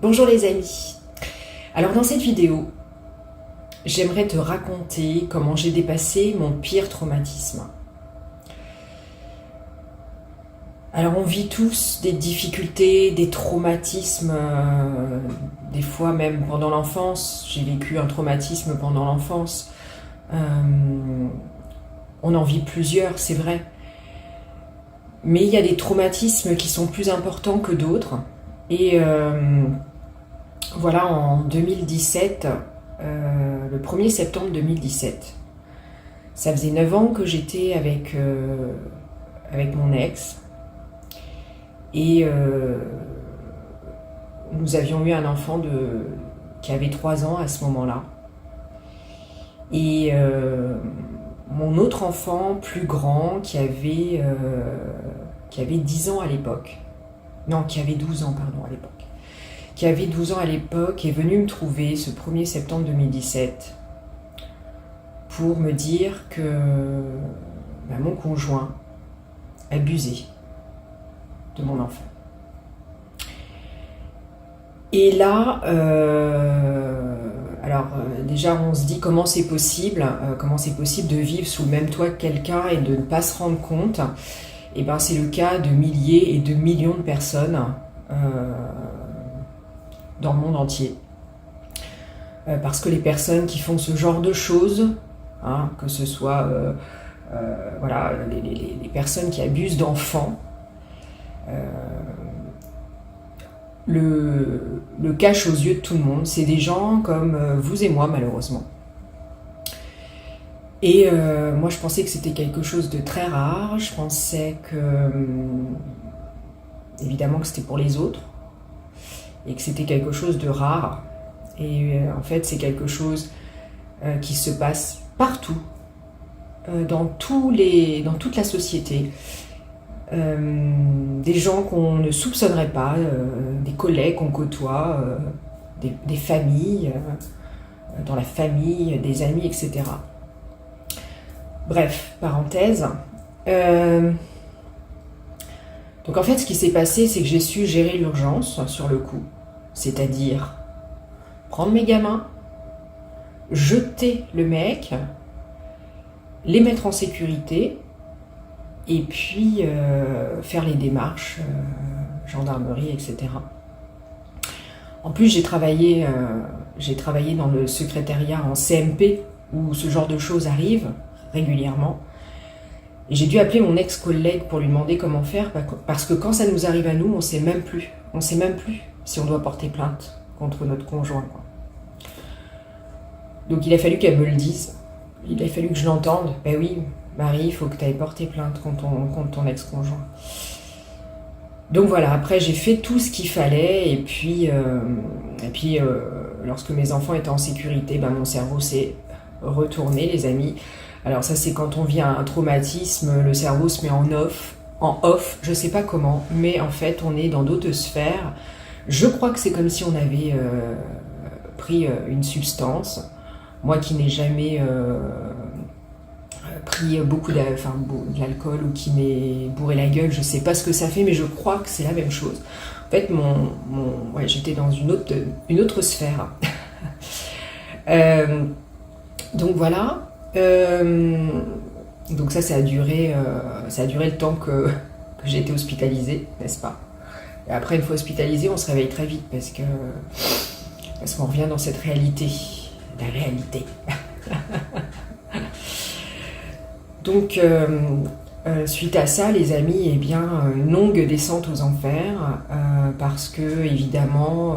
Bonjour les amis. Alors dans cette vidéo, j'aimerais te raconter comment j'ai dépassé mon pire traumatisme. Alors on vit tous des difficultés, des traumatismes, des fois même pendant l'enfance. J'ai vécu un traumatisme pendant l'enfance. On en vit plusieurs, c'est vrai. Mais il y a des traumatismes qui sont plus importants que d'autres. Et voilà, en 2017, le 1er septembre 2017, ça faisait 9 ans que j'étais avec mon ex. Et nous avions eu un enfant qui avait 3 ans à ce moment-là. Et mon autre enfant, plus grand, qui avait 10 ans à l'époque. Non, qui avait 12 ans, pardon, à l'époque. Qui avait 12 ans à l'époque, est venu me trouver ce 1er septembre 2017 pour me dire que mon conjoint abusait de mon enfant. Et là, déjà on se dit comment c'est possible de vivre sous le même toit que quelqu'un et de ne pas se rendre compte. Et ben c'est le cas de milliers et de millions de personnes dans le monde entier. Parce que les personnes qui font ce genre de choses, que ce soit les personnes qui abusent d'enfants, le cachent aux yeux de tout le monde. C'est des gens comme vous et moi, malheureusement. Et moi, je pensais que c'était quelque chose de très rare. Je pensais que, évidemment, que c'était pour les autres et que c'était quelque chose de rare. Et en fait, c'est quelque chose qui se passe partout, dans toute la société. Des gens qu'on ne soupçonnerait pas, des collègues qu'on côtoie, des familles, dans la famille, des amis, etc. Bref, parenthèse. Donc en fait, ce qui s'est passé, c'est que j'ai su gérer l'urgence sur le coup. C'est-à-dire prendre mes gamins, jeter le mec, les mettre en sécurité, et puis faire les démarches, gendarmerie, etc. En plus, j'ai travaillé dans le secrétariat en CMP, où ce genre de choses arrivent régulièrement. Et j'ai dû appeler mon ex-collègue pour lui demander comment faire, parce que quand ça nous arrive à nous, on ne sait même plus si on doit porter plainte contre notre conjoint, quoi. Donc il a fallu qu'elle me le dise, il a fallu que je l'entende. Ben oui, Marie, il faut que tu ailles porter plainte contre ton ex-conjoint. Donc voilà, après j'ai fait tout ce qu'il fallait, et puis lorsque mes enfants étaient en sécurité, mon cerveau s'est retourné, les amis. Alors ça, c'est quand on vit un traumatisme, le cerveau se met en off, je sais pas comment, mais en fait on est dans d'autres sphères. Je crois que c'est comme si on avait pris une substance. Moi qui n'ai jamais pris beaucoup de l'alcool ou qui m'est bourré la gueule, je sais pas ce que ça fait, mais je crois que c'est la même chose. En fait, j'étais dans une autre sphère. Donc voilà. Donc ça a duré le temps que j'ai été hospitalisée, n'est-ce pas? Et après, une fois hospitalisée, on se réveille très vite parce qu'on revient dans cette réalité, la réalité. Donc suite à ça, les amis, une longue descente aux enfers, parce que évidemment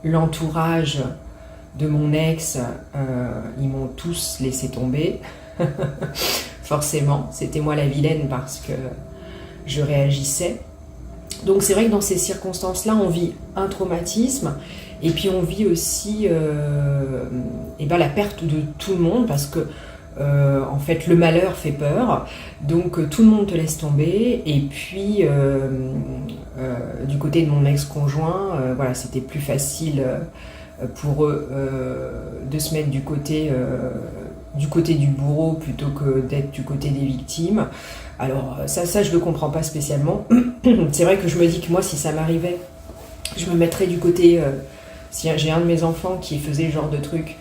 l'entourage de mon ex, ils m'ont tous laissé tomber. Forcément, c'était moi la vilaine parce que je réagissais. Donc c'est vrai que dans ces circonstances-là, on vit un traumatisme, et puis on vit aussi la perte de tout le monde, parce que en fait le malheur fait peur, donc tout le monde te laisse tomber. Et puis du côté de mon ex-conjoint, c'était plus facile pour eux de se mettre du côté du bourreau plutôt que d'être du côté des victimes. Alors ça je ne le comprends pas spécialement. C'est vrai que je me dis que moi, si ça m'arrivait Je me mettrais du côté, si j'ai un de mes enfants qui faisait ce genre de truc,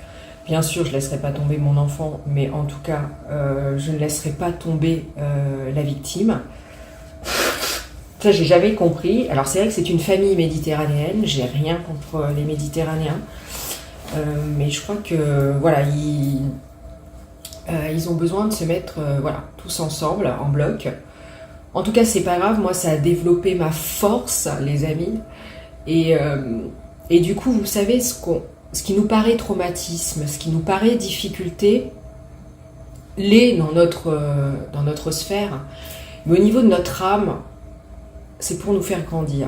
bien sûr je ne laisserai pas tomber mon enfant, mais en tout cas je ne laisserai pas tomber la victime. Ça j'ai jamais compris. Alors c'est vrai que c'est une famille méditerranéenne, j'ai rien contre les Méditerranéens, mais je crois que voilà, ils ont besoin de se mettre voilà, tous ensemble, en bloc. En tout cas c'est pas grave, moi ça a développé ma force les amis. Et du coup, vous savez, ce qui nous paraît traumatisme, ce qui nous paraît difficulté, l'est dans notre sphère. Mais au niveau de notre âme, c'est pour nous faire grandir.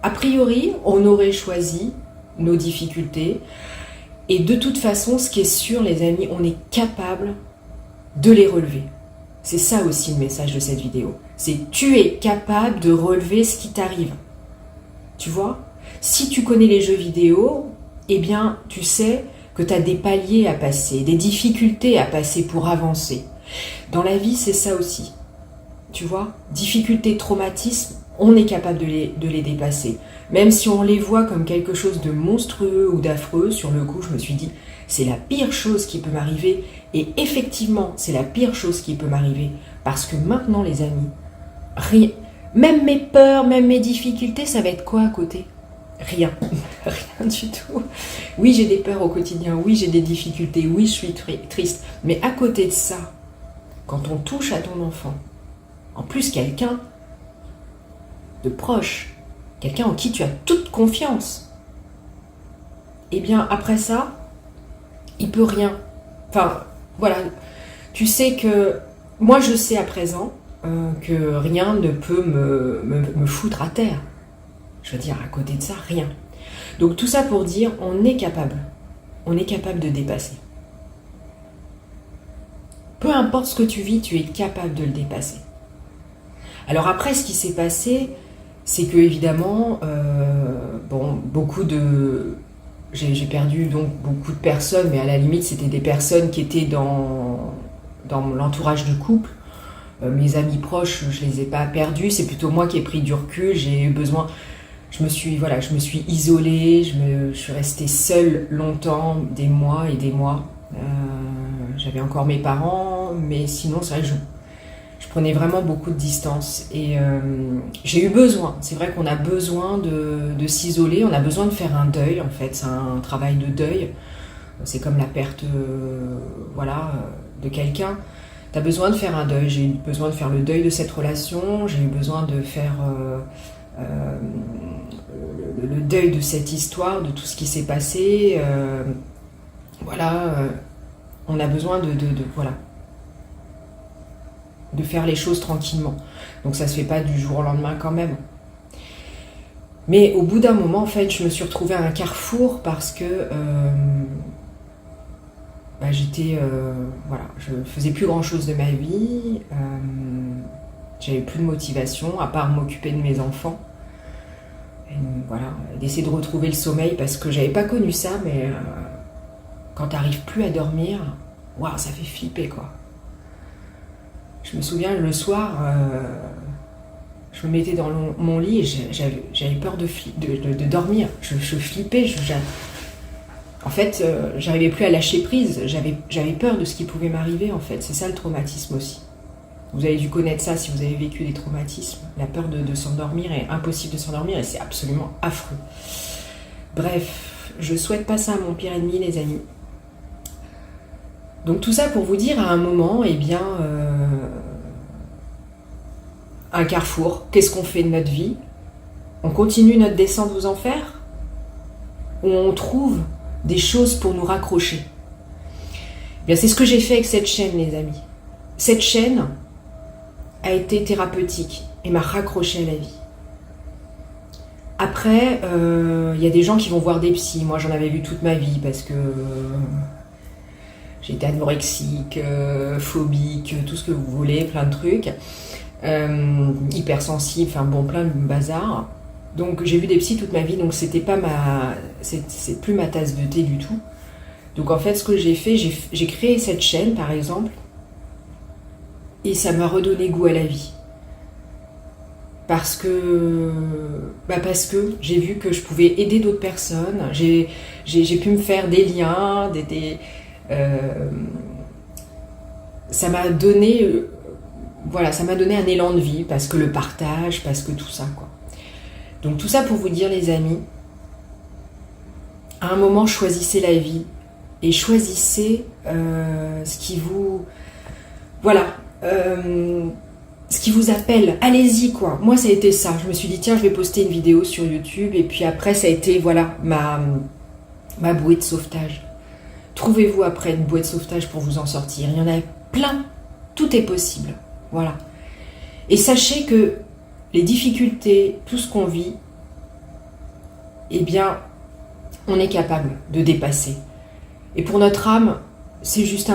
A priori, on aurait choisi nos difficultés. Et de toute façon, ce qui est sûr, les amis, on est capable de les relever. C'est ça aussi le message de cette vidéo. C'est tu es capable de relever ce qui t'arrive. Tu vois, si tu connais les jeux vidéo, eh bien, tu sais que tu as des paliers à passer, des difficultés à passer pour avancer. Dans la vie, c'est ça aussi. Tu vois, difficultés, traumatismes, on est capable de les dépasser. Même si on les voit comme quelque chose de monstrueux ou d'affreux, sur le coup, je me suis dit, c'est la pire chose qui peut m'arriver. Et effectivement, c'est la pire chose qui peut m'arriver. Parce que maintenant, les amis, rien... Même mes peurs, même mes difficultés, ça va être quoi à côté? Rien. Rien du tout. Oui, j'ai des peurs au quotidien, oui, j'ai des difficultés, oui, je suis triste. Mais à côté de ça, quand on touche à ton enfant, en plus quelqu'un de proche, quelqu'un en qui tu as toute confiance, eh bien après ça, il peut rien. Enfin, voilà. Tu sais que... Moi, je sais à présent que rien ne peut me foutre à terre. Je veux dire, à côté de ça, rien. Donc tout ça pour dire, on est capable de dépasser. Peu importe ce que tu vis, tu es capable de le dépasser. Alors après, ce qui s'est passé, c'est que évidemment, j'ai perdu donc beaucoup de personnes, mais à la limite, c'était des personnes qui étaient dans l'entourage du couple. Mes amis proches, je les ai pas perdus, c'est plutôt moi qui ai pris du recul, j'ai eu besoin, je me suis isolée, je suis restée seule longtemps, des mois et des mois. J'avais encore mes parents, mais sinon c'est vrai que je prenais vraiment beaucoup de distance. Et j'ai eu besoin, c'est vrai qu'on a besoin de s'isoler, on a besoin de faire un deuil en fait, c'est un travail de deuil. C'est comme la perte de quelqu'un. Tu as besoin de faire un deuil, j'ai eu besoin de faire le deuil de cette relation, j'ai eu besoin de faire le deuil de cette histoire, de tout ce qui s'est passé. On a besoin de faire les choses tranquillement. Donc ça se fait pas du jour au lendemain quand même. Mais au bout d'un moment, en fait, je me suis retrouvée à un carrefour parce que je faisais plus grand chose de ma vie, j'avais plus de motivation à part m'occuper de mes enfants, et d'essayer de retrouver le sommeil parce que j'avais pas connu ça, mais quand t'arrives plus à dormir, waouh, ça fait flipper quoi. Je me souviens le soir, je me mettais dans mon lit et j'avais peur de dormir, je flippais, en fait, j'arrivais plus à lâcher prise, j'avais peur de ce qui pouvait m'arriver en fait, c'est ça le traumatisme aussi. Vous avez dû connaître ça si vous avez vécu des traumatismes, la peur de s'endormir est impossible de s'endormir et c'est absolument affreux. Bref, je souhaite pas ça à mon pire ennemi les amis. Donc tout ça pour vous dire à un moment, un carrefour, qu'est-ce qu'on fait de notre vie? On continue notre descente aux enfers? Ou on trouve des choses pour nous raccrocher? Bien, c'est ce que j'ai fait avec cette chaîne, les amis. Cette chaîne a été thérapeutique et m'a raccroché à la vie. Après, y a des gens qui vont voir des psys. Moi, j'en avais vu toute ma vie parce que j'étais anorexique, phobique, tout ce que vous voulez, plein de trucs. Hypersensible, plein de bazar. Donc j'ai vu des psys toute ma vie, donc c'est plus ma tasse de thé du tout. Donc en fait ce que j'ai fait, j'ai créé cette chaîne par exemple, et ça m'a redonné goût à la vie. parce que j'ai vu que je pouvais aider d'autres personnes. J'ai pu me faire des liens, ça m'a donné, voilà, ça m'a donné un élan de vie, parce que le partage, parce que tout ça, quoi. Donc tout ça pour vous dire, les amis, à un moment, choisissez la vie et choisissez ce qui vous, voilà, ce qui vous appelle. Allez-y, quoi. Moi, ça a été ça. Je me suis dit, tiens, je vais poster une vidéo sur YouTube, et puis après, ça a été, voilà, ma bouée de sauvetage. Trouvez-vous après une bouée de sauvetage pour vous en sortir. Il y en a plein. Tout est possible. Voilà. Et sachez que les difficultés, tout ce qu'on vit, eh bien, on est capable de dépasser. Et pour notre âme, c'est juste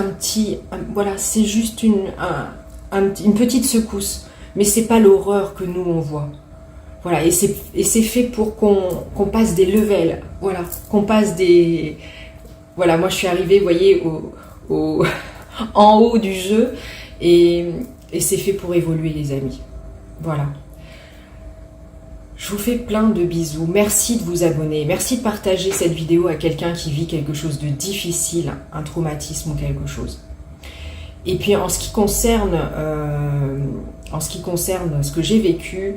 voilà, c'est juste une petite secousse. Mais c'est pas l'horreur que nous, on voit. Voilà, et c'est fait pour qu'on passe des levels. Voilà, qu'on passe des... Voilà, moi je suis arrivée, vous voyez, en haut du jeu, et c'est fait pour évoluer, les amis. Voilà. Je vous fais plein de bisous. Merci de vous abonner. Merci de partager cette vidéo à quelqu'un qui vit quelque chose de difficile, un traumatisme ou quelque chose. Et puis en ce qui concerne ce que j'ai vécu,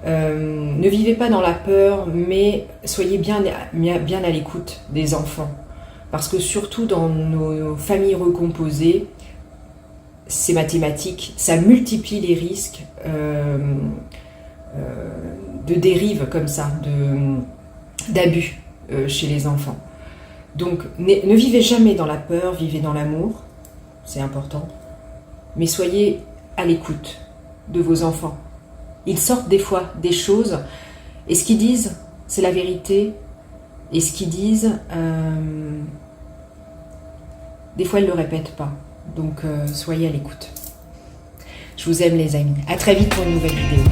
ne vivez pas dans la peur, mais soyez bien à l'écoute des enfants. Parce que surtout dans nos familles recomposées, c'est mathématique, ça multiplie les risques de dérive comme ça, d'abus chez les enfants. Donc ne vivez jamais dans la peur, vivez dans l'amour, c'est important. Mais soyez à l'écoute de vos enfants. Ils sortent des fois des choses, et ce qu'ils disent, c'est la vérité. Et ce qu'ils disent, des fois ils ne le répètent pas. Donc soyez à l'écoute. Je vous aime, les amis. À très vite pour une nouvelle vidéo.